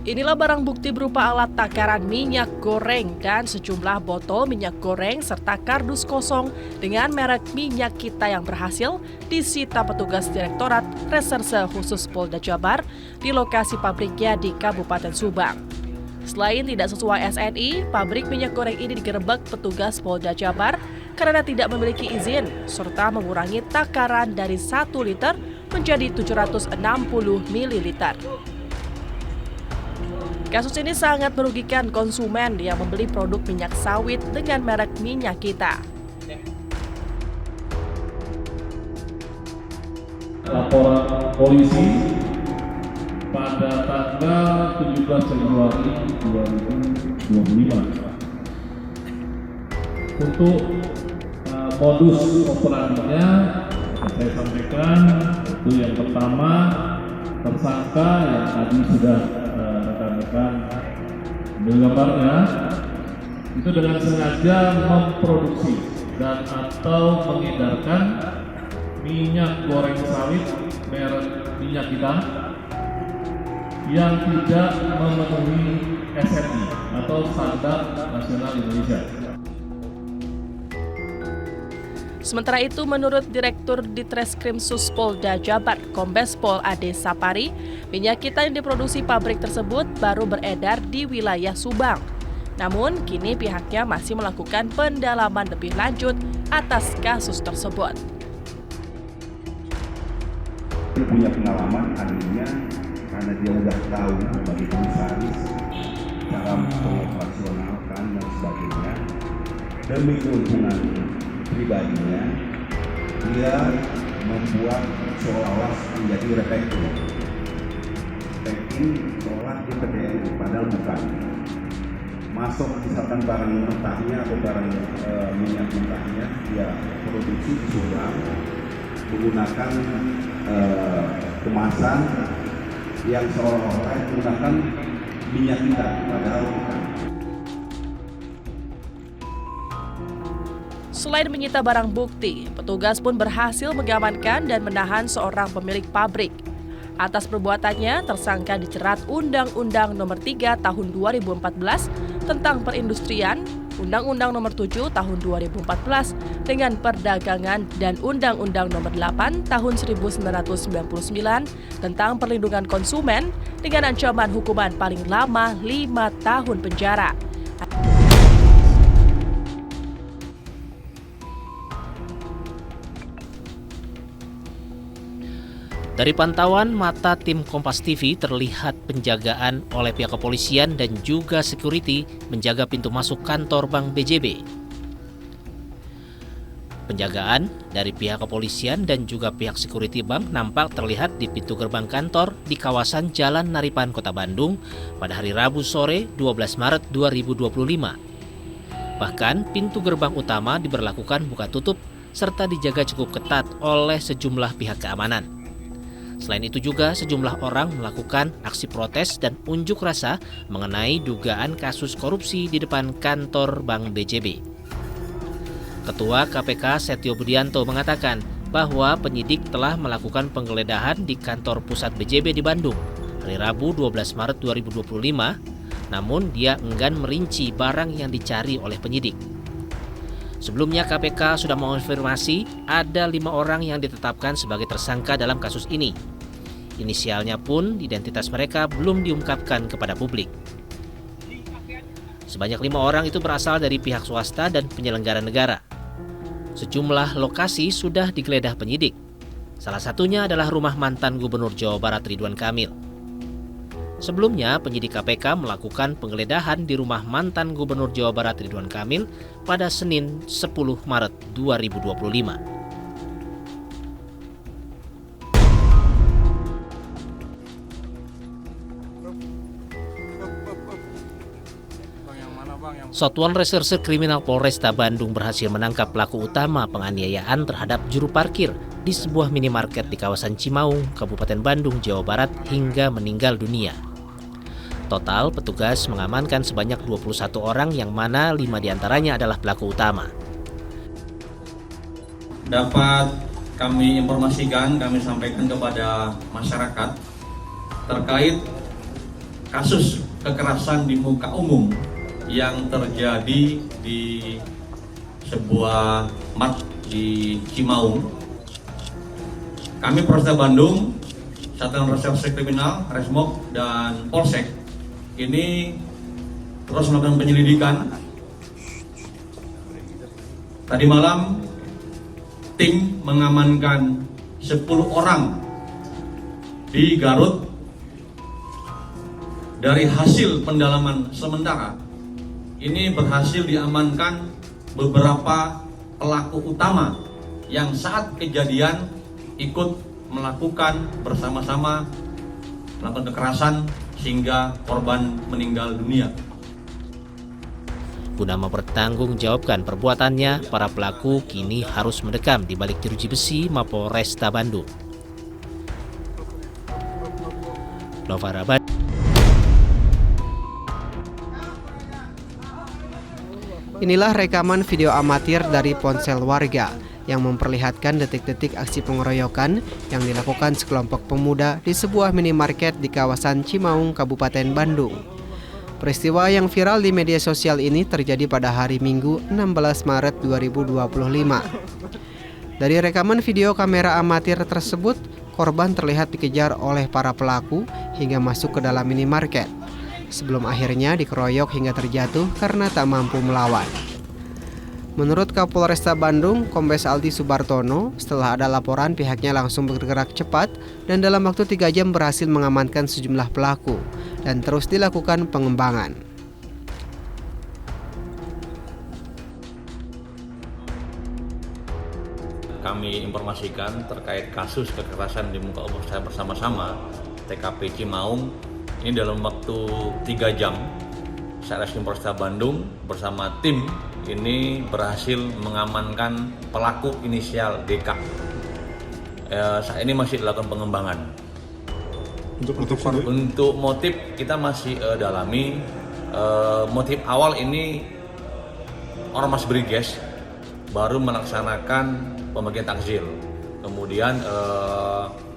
Inilah barang bukti berupa alat takaran minyak goreng dan sejumlah botol minyak goreng serta kardus kosong dengan merek Minyak Kita yang berhasil disita petugas Direktorat Reserse Khusus Polda Jabar di lokasi pabriknya di Kabupaten Subang. Selain tidak sesuai SNI, pabrik minyak goreng ini digerebek petugas Polda Jabar karena tidak memiliki izin serta mengurangi takaran dari 1 liter menjadi 760 ml. Kasus ini sangat merugikan konsumen yang membeli produk minyak sawit dengan merek Minyak Kita. Laporan polisi pada tanggal 17 Februari 2025 untuk modus operandinya saya sampaikan itu yang pertama tersangka yang tadi sudah rekan-rekan gambarnya itu dengan sengaja memproduksi dan atau mengedarkan minyak goreng sawit merek Minyak Kita yang tidak memenuhi SNI atau Standar Nasional Indonesia. Sementara itu, menurut Direktur Ditreskrimsus Polda Jabar, Kombes Pol Ade Sapari, minyak kita yang diproduksi pabrik tersebut baru beredar di wilayah Subang. Namun, kini pihaknya masih melakukan pendalaman lebih lanjut atas kasus tersebut. Punya pengalaman adanya karena dia udah tahu bagi komisaris cara mengoperasionalkan dan sebagainya. Demi keuntungan pribadinya, dia membuat seolah-olah menjadi repacking seolah di PDN, padahal bukan. Masuk misalkan barang mentahnya atau barang minyak mentahnya, dia produksi di Subang menggunakan kemasan yang seolah-olah menggunakan minyak kita, padahal bukan. Selain menyita barang bukti, petugas pun berhasil mengamankan dan menahan seorang pemilik pabrik. Atas perbuatannya, tersangka dijerat Undang-Undang Nomor 3 Tahun 2014 tentang Perindustrian, Undang-Undang Nomor 7 Tahun 2014 dengan Perdagangan, dan Undang-Undang Nomor 8 Tahun 1999 tentang Perlindungan Konsumen dengan ancaman hukuman paling lama 5 tahun penjara. Dari pantauan mata tim Kompas TV terlihat penjagaan oleh pihak kepolisian dan juga security menjaga pintu masuk kantor Bank BJB. Penjagaan dari pihak kepolisian dan juga pihak security bank nampak terlihat di pintu gerbang kantor di kawasan Jalan Naripan, Kota Bandung pada hari Rabu sore 12 Maret 2025. Bahkan pintu gerbang utama diberlakukan buka tutup serta dijaga cukup ketat oleh sejumlah pihak keamanan. Selain itu juga sejumlah orang melakukan aksi protes dan unjuk rasa mengenai dugaan kasus korupsi di depan kantor Bank BJB. Ketua KPK Setio Budianto mengatakan bahwa penyidik telah melakukan penggeledahan di kantor pusat BJB di Bandung hari Rabu 12 Maret 2025, namun dia enggan merinci barang yang dicari oleh penyidik. Sebelumnya KPK sudah mengonfirmasi ada 5 orang yang ditetapkan sebagai tersangka dalam kasus ini. Inisialnya pun identitas mereka belum diungkapkan kepada publik. Sebanyak 5 orang itu berasal dari pihak swasta dan penyelenggara negara. Sejumlah lokasi sudah digeledah penyidik. Salah satunya adalah rumah mantan Gubernur Jawa Barat Ridwan Kamil. Sebelumnya, penyidik KPK melakukan penggeledahan di rumah mantan Gubernur Jawa Barat Ridwan Kamil pada Senin 10 Maret 2025. Satuan Reserse Kriminal Polresta Bandung berhasil menangkap pelaku utama penganiayaan terhadap juru parkir di sebuah minimarket di kawasan Cimaung, Kabupaten Bandung, Jawa Barat hingga meninggal dunia. Total, petugas mengamankan sebanyak 21 orang yang mana 5 diantaranya adalah pelaku utama. Dapat kami informasikan, kami sampaikan kepada masyarakat terkait kasus kekerasan di muka umum yang terjadi di sebuah mart di Cimaung. Kami Polresta Bandung, Satuan Reserse Kriminal, Resmob, dan Polsek ini terus melakukan penyelidikan. Tadi malam tim mengamankan 10 orang di Garut. Dari hasil pendalaman sementara, ini berhasil diamankan beberapa pelaku utama yang saat kejadian ikut melakukan bersama-sama melakukan kekerasan sehingga korban meninggal dunia. Guna mempertanggungjawabkan perbuatannya, para pelaku kini harus mendekam di balik jeruji besi Mapolresta Bandung. Novara Bandung. Inilah rekaman video amatir dari ponsel warga yang memperlihatkan detik-detik aksi pengeroyokan yang dilakukan sekelompok pemuda di sebuah minimarket di kawasan Cimaung, Kabupaten Bandung. Peristiwa yang viral di media sosial ini terjadi pada hari Minggu 16 Maret 2025. Dari rekaman video kamera amatir tersebut, korban terlihat dikejar oleh para pelaku hingga masuk ke dalam minimarket, sebelum akhirnya dikeroyok hingga terjatuh karena tak mampu melawan. Menurut Kapolresta Bandung, Kombes Aldi Subartono, setelah ada laporan pihaknya langsung bergerak cepat dan dalam waktu 3 jam berhasil mengamankan sejumlah pelaku dan terus dilakukan pengembangan. Kami informasikan terkait kasus kekerasan di muka umum saya bersama-sama TKP Cimaung. Ini dalam waktu 3 jam, Satreskrim Polresta Bandung bersama tim ini berhasil mengamankan pelaku inisial DK. Saat ini masih dilakukan pengembangan. Untuk motif kita masih dalami. Motif awal ini ormas Briges baru melaksanakan pembagian takjil. Kemudian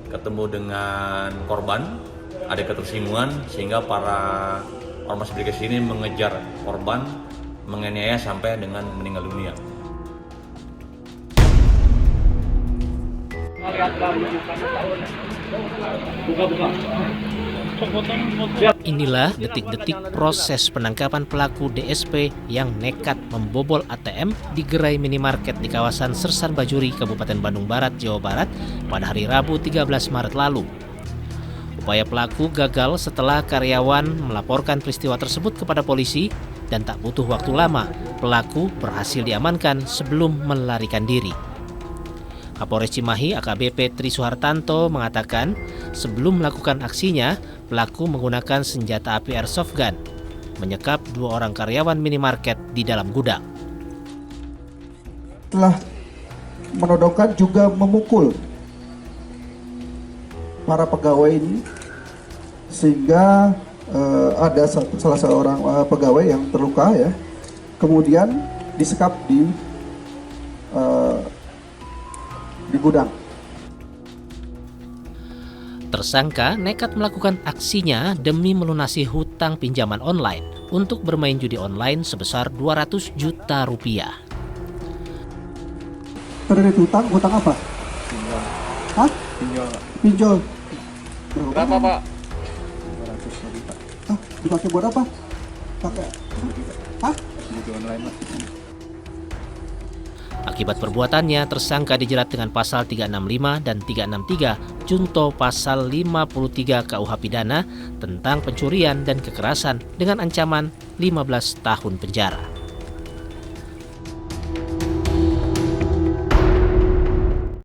ketemu dengan korban, ada ketersinggungan sehingga para ormas Briges ini mengejar korban, menganiaya sampai dengan meninggal dunia. Inilah detik-detik proses penangkapan pelaku DSP yang nekat membobol ATM di gerai minimarket di kawasan Sersan Bajuri, Kabupaten Bandung Barat, Jawa Barat pada hari Rabu 13 Maret lalu. Upaya pelaku gagal setelah karyawan melaporkan peristiwa tersebut kepada polisi dan tak butuh waktu lama, pelaku berhasil diamankan sebelum melarikan diri. Kapolres Cimahi AKBP Tri Suhartanto mengatakan sebelum melakukan aksinya, pelaku menggunakan senjata api airsoft gun, menyekap 2 orang karyawan minimarket di dalam gudang. Telah menodongkan juga memukul para pegawai ini sehingga ada salah seorang pegawai yang terluka ya, kemudian disekap di gudang. Tersangka nekat melakukan aksinya demi melunasi hutang pinjaman online untuk bermain judi online sebesar 200 juta rupiah. Kredit hutang apa? Pinjol. Hah? Pinjol. Berapa, Pak? 200 juta. Ah, dipakai buat apa? Pakai. Hah? Judi online, Pak. Akibat perbuatannya, tersangka dijerat dengan pasal 365 dan 363 junto pasal 53 KUH Pidana tentang pencurian dan kekerasan dengan ancaman 15 tahun penjara.